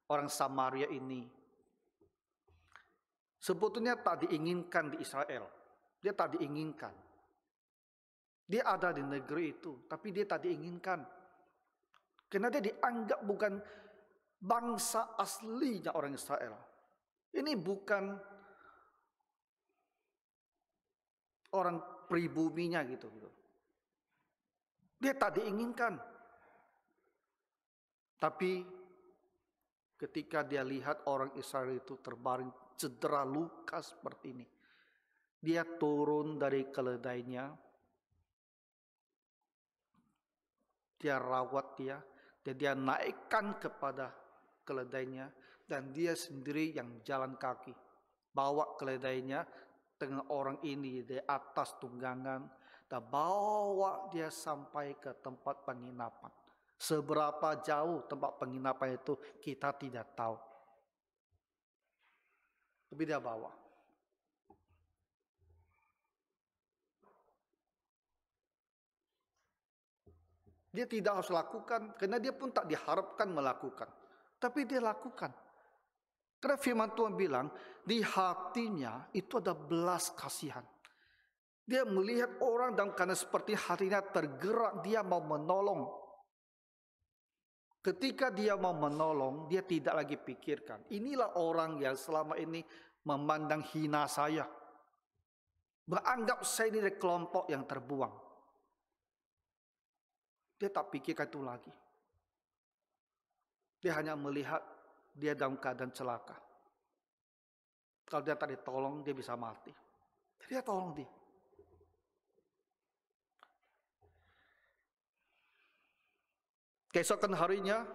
orang Samaria ini sebetulnya tak diinginkan di Israel. Dia tak diinginkan. Dia ada di negeri itu, tapi dia tak diinginkan. Karena dia dianggap bukan bangsa aslinya orang Israel. Ini bukan orang pribuminya gitu. Dia tak diinginkan. Tapi ketika dia lihat orang Israel itu terbaring cedera luka seperti ini, dia turun dari keledainya, dia rawat dia, dan dia naikkan kepada keledainya, dan dia sendiri yang jalan kaki, bawa keledainya dengan orang ini di atas tunggangan, dan bawa dia sampai ke tempat penginapan. Seberapa jauh tempat penginapan itu kita tidak tahu. Tapi dia bawa. Dia tidak harus lakukan, karena dia pun tak diharapkan melakukan. Tapi dia lakukan. Karena firman Tuhan bilang, di hatinya itu ada belas kasihan. Dia melihat orang dalam keadaan seperti hatinya tergerak, dia mau menolong. Ketika dia mau menolong, dia tidak lagi pikirkan. Inilah orang yang selama ini memandang hina saya. Beranggap saya ini dari kelompok yang terbuang. Dia tak pikirkan itu lagi. Dia hanya melihat dia dalam keadaan celaka. Kalau dia tak ditolong, dia bisa mati. Dia tolong dia. Keesokan harinya,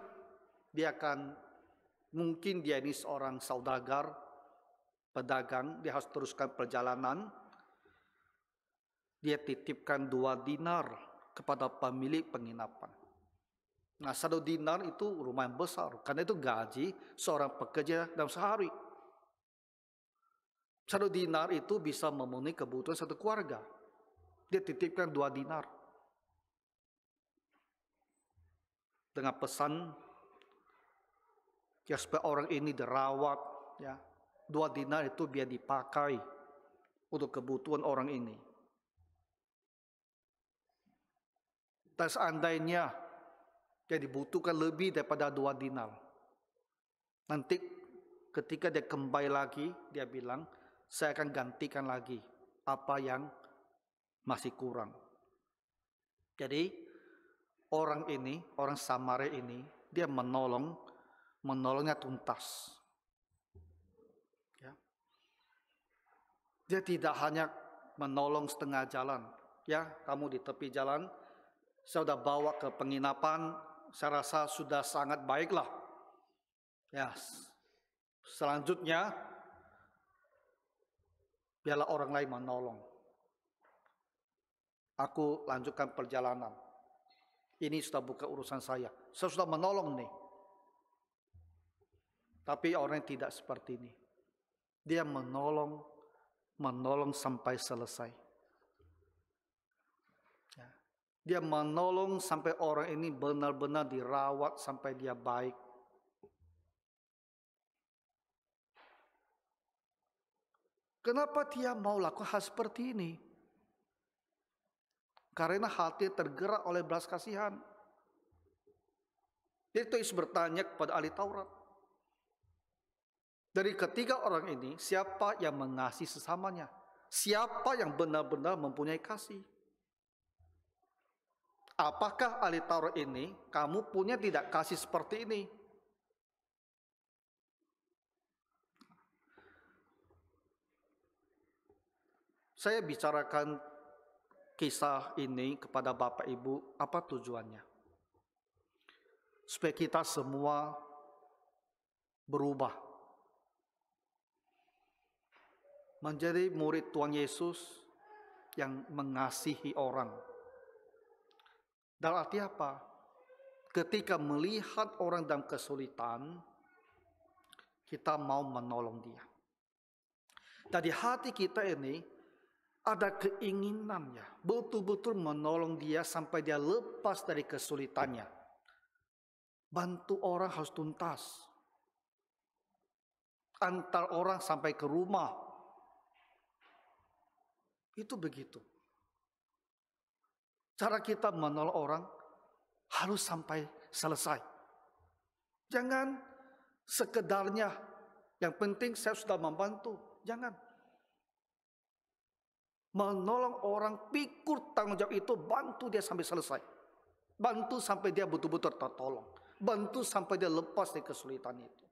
mungkin dia ini seorang saudagar, pedagang, dia harus teruskan perjalanan. Dia titipkan 2 dinar kepada pemilik penginapan. Nah, 1 dinar itu lumayan besar, karena itu gaji seorang pekerja dalam sehari. 1 dinar itu bisa memenuhi kebutuhan satu keluarga. Dia titipkan 2 dinar. Dengan pesan, ya supaya orang ini dirawat, ya. 2 dinar itu biar dipakai untuk kebutuhan orang ini. Dan seandainya dia dibutuhkan lebih daripada 2 dinar, nanti ketika dia kembali lagi, dia bilang, saya akan gantikan lagi apa yang masih kurang. Jadi orang Samaria ini, dia menolongnya tuntas. Ya. Dia tidak hanya menolong setengah jalan. Ya, kamu di tepi jalan, saya sudah bawa ke penginapan, saya rasa sudah sangat baiklah. Ya, selanjutnya biarlah orang lain menolong. Aku lanjutkan perjalanan. Ini sudah bukan urusan saya. Saya sudah menolong nih. Tapi orang tidak seperti ini. Dia menolong sampai selesai. Ya. Dia menolong sampai orang ini benar-benar dirawat sampai dia baik. Kenapa dia mau lakukan hal seperti ini? Karena hati tergerak oleh belas kasihan. Dia terus bertanya kepada ahli Taurat. Dari ketiga orang ini, siapa yang mengasihi sesamanya? Siapa yang benar-benar mempunyai kasih? Apakah ahli Taurat ini, kamu punya tidak kasih seperti ini? Saya bicarakan kisah ini kepada Bapak Ibu, apa tujuannya? Supaya kita semua berubah. Menjadi murid Tuhan Yesus yang mengasihi orang. Dalam arti apa? Ketika melihat orang dalam kesulitan, kita mau menolong dia. Dari hati kita ini ada keinginannya betul-betul menolong dia sampai dia lepas dari kesulitannya. Bantu orang harus tuntas. Antar orang sampai ke rumah. Itu begitu. Cara kita menolong orang harus sampai selesai. Jangan sekedarnya, yang penting saya sudah membantu. Jangan. Menolong orang, pikul tanggung jawab itu, bantu dia sampai selesai. Bantu sampai dia betul-betul tertolong. Bantu sampai dia lepas dari kesulitan itu.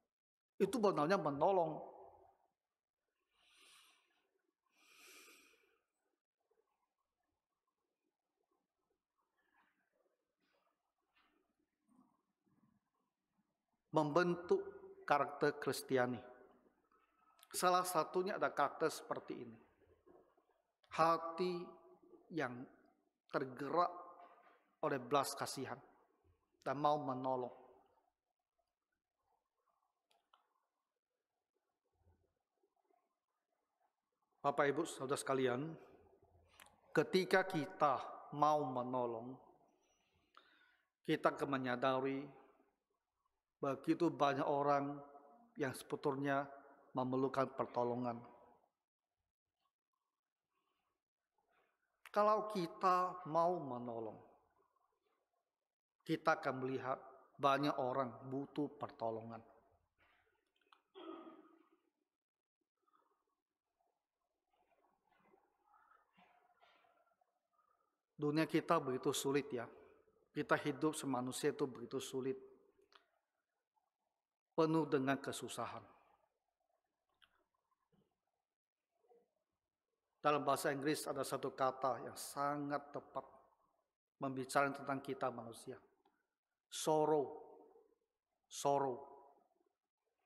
Itu benarnya menolong. Membentuk karakter Kristiani. Salah satunya ada karakter seperti ini. Hati yang tergerak oleh belas kasihan dan mau menolong. Bapak Ibu Saudara sekalian, ketika kita mau menolong, kita akan menyadari begitu banyak orang yang sebetulnya memerlukan pertolongan. Kalau kita mau menolong, kita akan melihat banyak orang butuh pertolongan. Dunia kita begitu sulit ya. Kita hidup semanusia itu begitu sulit. Penuh dengan kesusahan. Dalam bahasa Inggris ada satu kata yang sangat tepat membicarakan tentang kita manusia. Sorrow. Sorrow.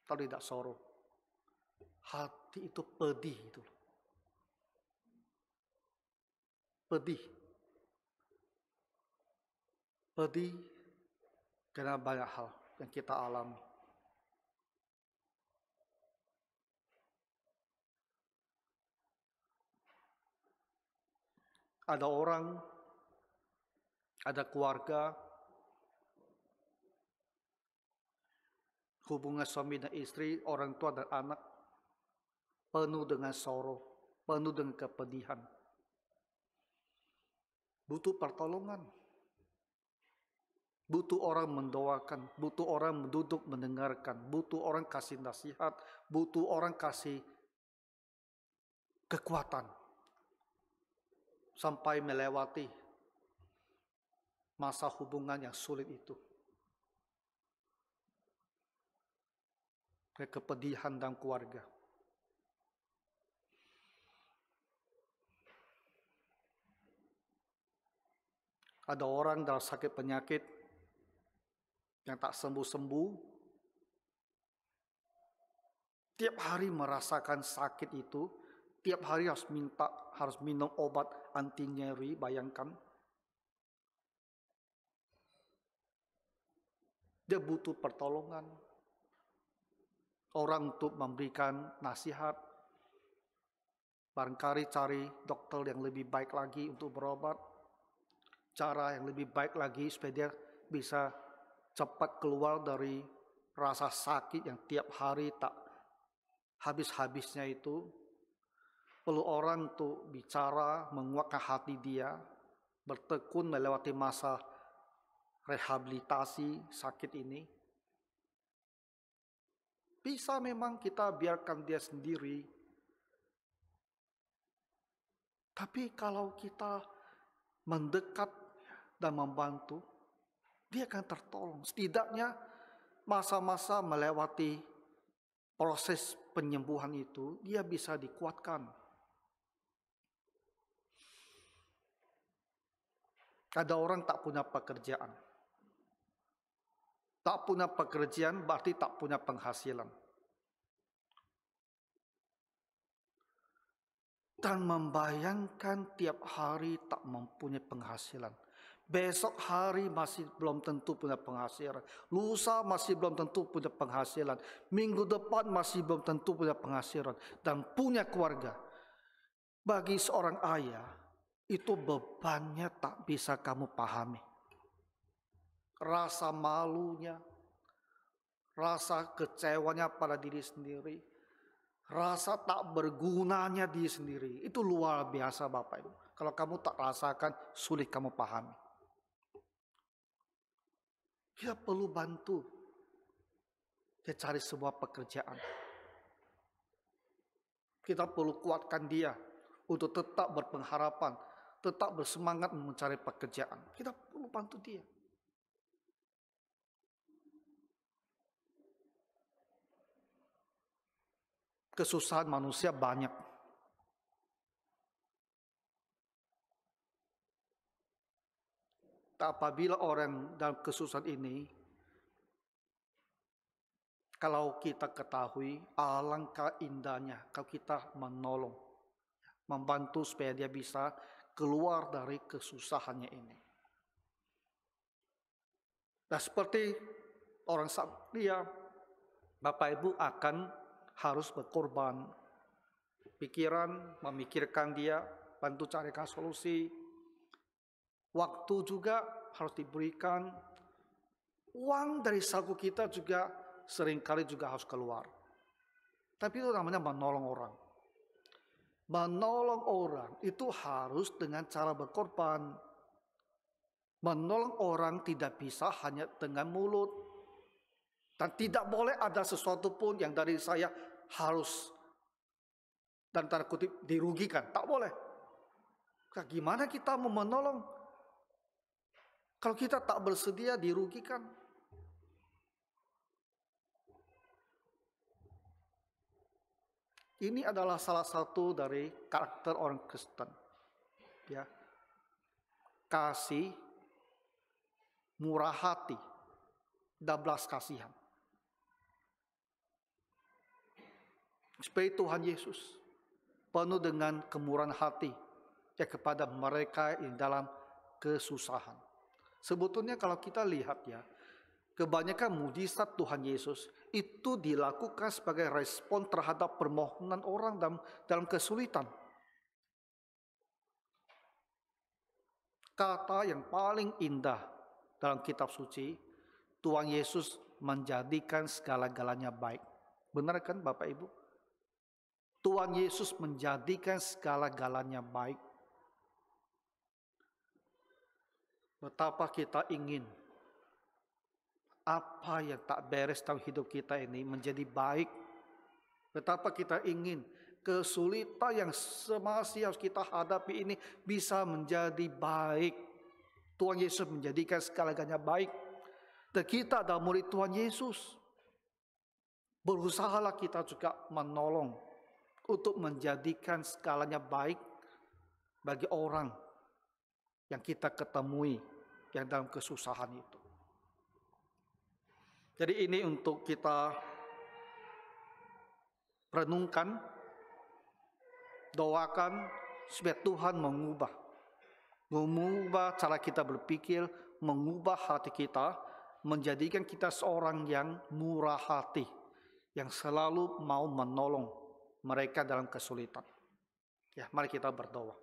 Atau tidak sorrow. Hati itu pedih itu. Pedih. Pedih karena banyak hal yang kita alami. Ada orang, ada keluarga, hubungan suami dan istri, orang tua dan anak, penuh dengan sorrow, penuh dengan kepedihan. Butuh pertolongan. Butuh orang mendoakan, butuh orang duduk mendengarkan, butuh orang kasih nasihat, butuh orang kasih kekuatan. Sampai melewati masa hubungan yang sulit itu. Kepedihan dalam keluarga. Ada orang dalam sakit penyakit yang tak sembuh-sembuh. Tiap hari merasakan sakit itu. Tiap hari harus minum obat anti nyeri, bayangkan. Dia butuh pertolongan. Orang untuk memberikan nasihat. Barangkali cari dokter yang lebih baik lagi untuk berobat. Cara yang lebih baik lagi supaya dia bisa cepat keluar dari rasa sakit yang tiap hari tak habis-habisnya itu. Perlu orang untuk bicara, menguatkan hati dia, bertekun melewati masa rehabilitasi sakit ini. Bisa memang kita biarkan dia sendiri. Tapi kalau kita mendekat dan membantu, dia akan tertolong. Setidaknya masa-masa melewati proses penyembuhan itu, dia bisa dikuatkan. Ada orang tak punya pekerjaan. Tak punya pekerjaan berarti tak punya penghasilan. Dan membayangkan tiap hari tak mempunyai penghasilan. Besok hari masih belum tentu punya penghasilan. Lusa masih belum tentu punya penghasilan. Minggu depan masih belum tentu punya penghasilan. Dan punya keluarga. Bagi seorang ayah, itu bebannya tak bisa kamu pahami. Rasa malunya, rasa kecewanya pada diri sendiri, rasa tak bergunanya diri sendiri, itu luar biasa Bapak Ibu. Kalau kamu tak rasakan, sulit kamu pahami. Kita perlu bantu dia cari sebuah pekerjaan. Kita perlu kuatkan dia untuk tetap berpengharapan, tetap bersemangat mencari pekerjaan. Kita perlu bantu dia. Kesusahan manusia banyak. Apabila orang dalam kesusahan ini, kalau kita ketahui alangkah indahnya kalau kita menolong, membantu supaya dia bisa keluar dari kesusahannya ini. Nah, seperti orang Samaria, Bapak Ibu akan harus berkorban pikiran, memikirkan dia, bantu carikan solusi. Waktu juga harus diberikan Uang dari saku kita juga seringkali juga harus keluar. Tapi itu namanya menolong orang. Menolong orang itu harus dengan cara berkorban. Menolong orang tidak bisa hanya dengan mulut. Dan tidak boleh ada sesuatu pun yang dari saya harus dan tanda kutip dirugikan. Tak boleh. Nah, gimana kita mau menolong kalau kita tak bersedia dirugikan? Ini adalah salah satu dari karakter orang Kristen. Ya. Kasih, murah hati, dan belas kasihan. Seperti Tuhan Yesus penuh dengan kemurahan hati ya kepada mereka yang dalam kesusahan. Sebetulnya kalau kita lihat ya, kebanyakan mujizat Tuhan Yesus itu dilakukan sebagai respon terhadap permohonan orang dalam kesulitan. Kata yang paling indah dalam kitab suci, Tuhan Yesus menjadikan segala-galanya baik. Benar kan Bapak Ibu? Tuhan Yesus menjadikan segala-galanya baik. Betapa kita ingin apa yang tak beres dalam hidup kita ini menjadi baik. Betapa kita ingin kesulitan yang masih harus kita hadapi ini bisa menjadi baik. Tuhan Yesus menjadikan segala-galanya baik. Dan kita adalah murid Tuhan Yesus. Berusahalah kita juga menolong untuk menjadikan skalanya baik bagi orang yang kita ketemui yang dalam kesusahan itu. Jadi ini untuk kita renungkan, doakan supaya Tuhan mengubah cara kita berpikir, mengubah hati kita, menjadikan kita seorang yang murah hati, yang selalu mau menolong mereka dalam kesulitan. Ya, mari kita berdoa.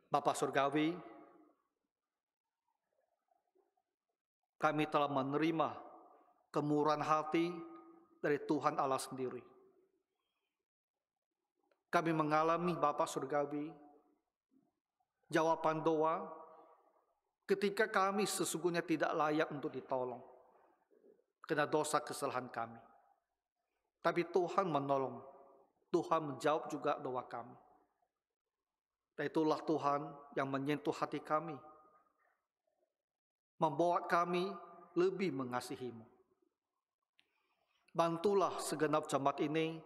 Bapa Surgawi, kami telah menerima kemurahan hati dari Tuhan Allah sendiri. Kami mengalami Bapa Surgawi, jawaban doa ketika kami sesungguhnya tidak layak untuk ditolong karena dosa kesalahan kami. Tapi Tuhan menolong, Tuhan menjawab juga doa kami. Dan itulah Tuhan yang menyentuh hati kami, membawa kami lebih mengasihi-Mu. Bantulah segenap jemaat ini,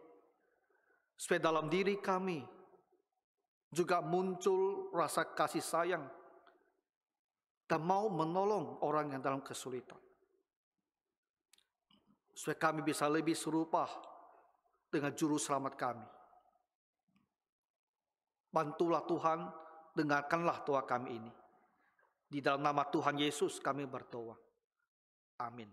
supaya dalam diri kami juga muncul rasa kasih sayang dan mau menolong orang yang dalam kesulitan. Supaya kami bisa lebih serupa dengan Juru Selamat kami. Bantulah Tuhan, dengarkanlah doa kami ini. Di dalam nama Tuhan Yesus kami berdoa. Amin.